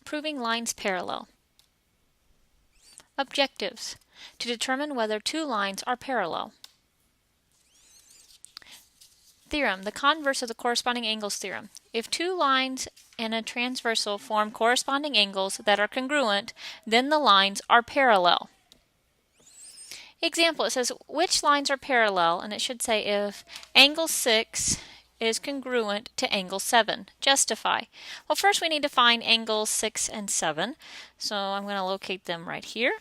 Proving lines parallel. Objectives: to determine whether two lines are parallel. Theorem: the converse of the corresponding angles theorem. If two lines and a transversal form corresponding angles that are congruent, then the lines are parallel. Example, it says which lines are parallel, and it should say if angle 6 is congruent to angle 7. Justify. Well, first we need to find angles 6 and 7, so I'm going to locate them right here.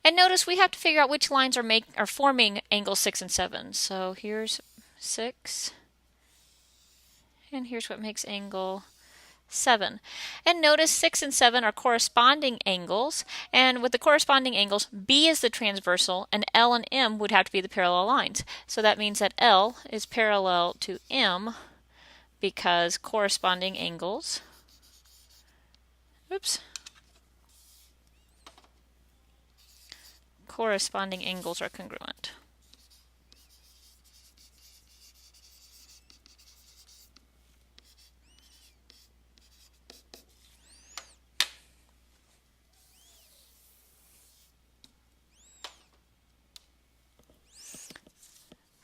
And notice we have to figure out which lines are forming angles 6 and 7. So here's 6, and here's what makes angle 7. And notice 6 and 7 are corresponding angles, and with the corresponding angles, B is the transversal, and L and M would have to be the parallel lines. So that means that L is parallel to M because corresponding angles, corresponding angles are congruent.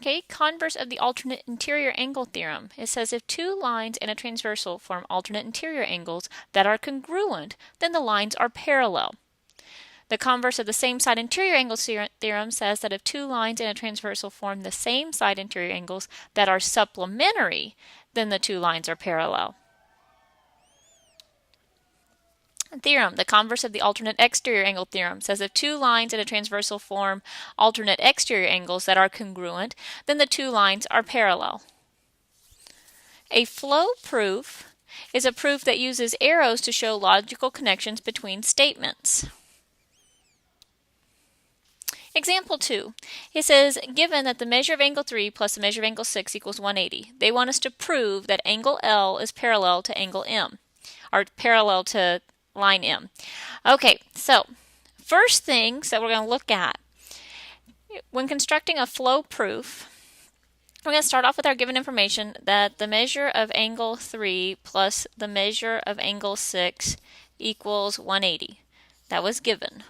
Okay, converse of the alternate interior angle theorem. It says if two lines and a transversal form alternate interior angles that are congruent, then the lines are parallel. The converse of the same side interior angle theorem says that if two lines and a transversal form the same side interior angles that are supplementary, then the two lines are parallel. Theorem: the converse of the alternate exterior angle theorem says if two lines and a transversal form alternate exterior angles that are congruent, then the two lines are parallel. A flow proof is a proof that uses arrows to show logical connections between statements. Example 2. It says, given that the measure of angle 3 plus the measure of angle 6 equals 180, they want us to prove that angle L is parallel to angle M, or parallel to line M. Okay, so first things that we're going to look at when constructing a flow proof, we're going to start off with our given information that the measure of angle 3 plus the measure of angle 6 equals 180. That was given.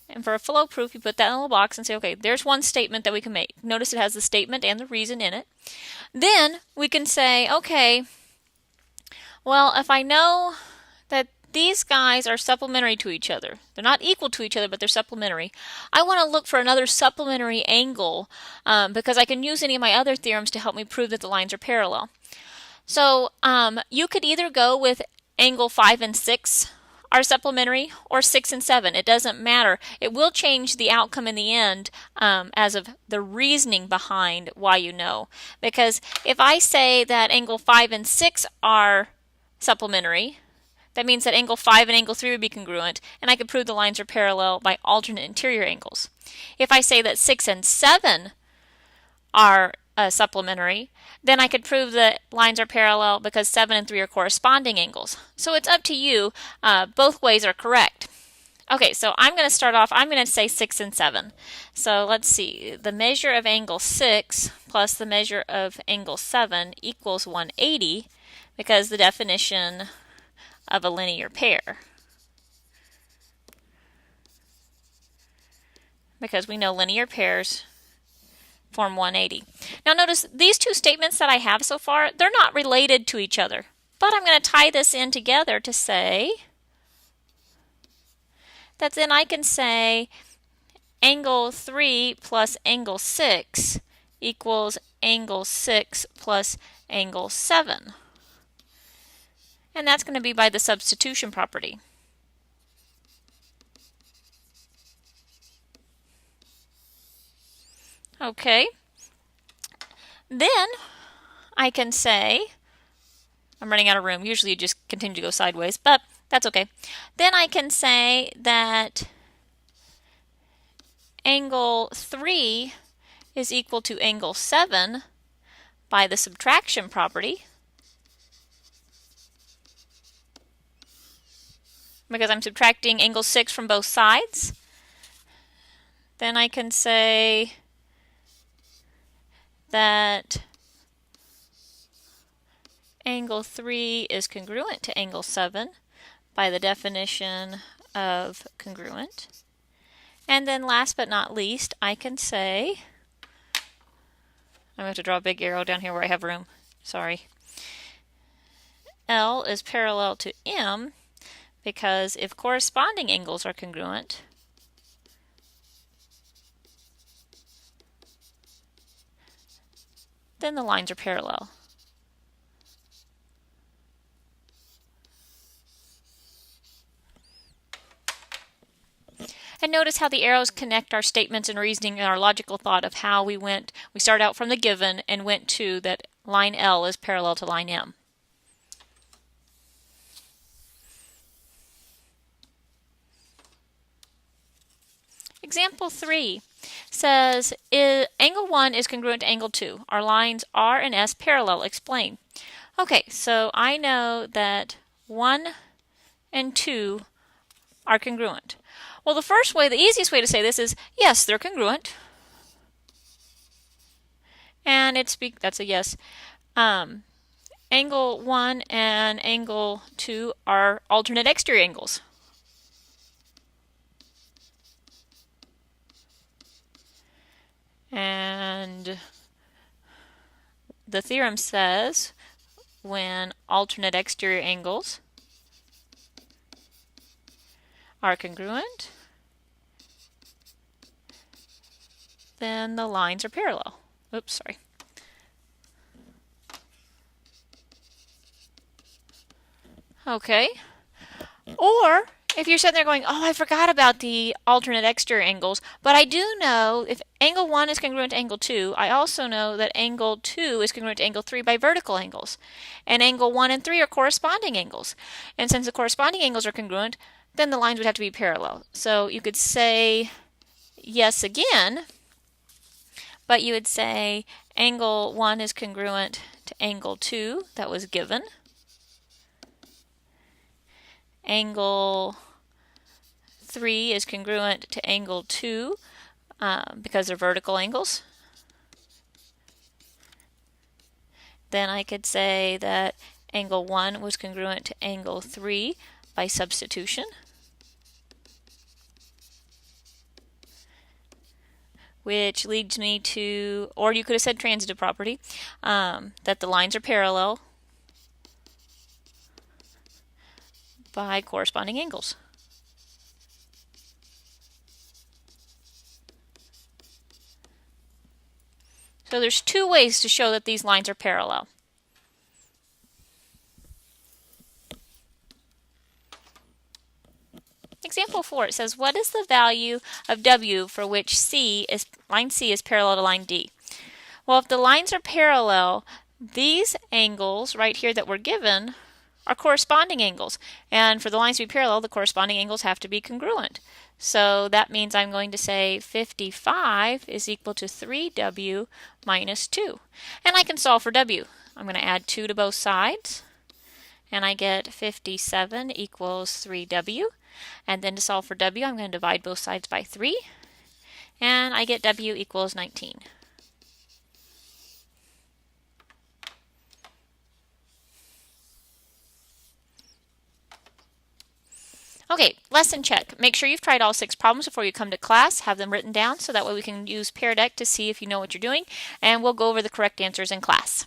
And for a flow proof, you put that in a little box and say, okay, there's one statement that we can make. Notice it has the statement and the reason in it. Then we can say, okay, well, if I know that these guys are supplementary to each other, they're not equal to each other, but they're supplementary, I want to look for another supplementary angle because I can use any of my other theorems to help me prove that the lines are parallel. So you could either go with angle 5 and 6 are supplementary, or 6 and 7. It doesn't matter. It will change the outcome in the end as of the reasoning behind why you know. Because if I say that angle 5 and 6 are supplementary, that means that angle 5 and angle 3 would be congruent, and I could prove the lines are parallel by alternate interior angles. If I say that 6 and 7 are supplementary, then I could prove that lines are parallel because 7 and 3 are corresponding angles. So it's up to you. Both ways are correct. Okay, so I'm going to start off, I'm going to say 6 and 7. So let's see, the measure of angle 6 plus the measure of angle 7 equals 180 because the definition of a linear pair. Because we know linear pairs form 180. Now notice these two statements that I have so far, they're not related to each other. But I'm going to tie this in together to say that then I can say angle 3 plus angle 6 equals angle 6 plus angle 7. And that's going to be by the substitution property. Okay. Then I can say, I'm running out of room. Usually you just continue to go sideways, but that's okay. Then I can say that angle 3 is equal to angle 7 by the subtraction property, because I'm subtracting angle 6 from both sides. Then I can say that Angle 3 is congruent to angle 7 by the definition of congruent. And then last but not least, I can say, I'm going to have to draw a big arrow down here where I have room. Sorry. L is parallel to M because if corresponding angles are congruent, then the lines are parallel. And notice how the arrows connect our statements and reasoning and our logical thought of how we start out from the given and went to that line L is parallel to line M. Example 3 says, angle 1 is congruent to angle 2. Our lines R and S parallel. Explain. Okay, so I know that 1 and 2 are congruent. Well, the easiest way to say this is, yes, they're congruent. And that's a yes. Angle 1 and angle 2 are alternate exterior angles. And the theorem says when alternate exterior angles are congruent, then the lines are parallel. Oops, sorry. Okay. Or if you're sitting there going, oh, I forgot about the alternate exterior angles, but I do know if angle 1 is congruent to angle 2, I also know that angle 2 is congruent to angle 3 by vertical angles. And angle 1 and 3 are corresponding angles. And since the corresponding angles are congruent, then the lines would have to be parallel. So you could say yes again, but you would say angle 1 is congruent to angle 2, that was given. Angle 3 is congruent to angle 2 because they're vertical angles. Then I could say that angle 1 was congruent to angle 3 by substitution. Which leads me to, or you could have said transitive property, that the lines are parallel by corresponding angles. So there's two ways to show that these lines are parallel. Example 4, it says, what is the value of W for which line C is parallel to line D? Well, if the lines are parallel, these angles right here that were given are corresponding angles. And for the lines to be parallel, the corresponding angles have to be congruent. So that means I'm going to say 55 is equal to 3W minus 2. And I can solve for W. I'm going to add 2 to both sides. And I get 57 equals 3W. And then to solve for W, I'm going to divide both sides by 3. And I get W equals 19. Okay, lesson check. Make sure you've tried all 6 problems before you come to class. Have them written down so that way we can use Pear Deck to see if you know what you're doing. And we'll go over the correct answers in class.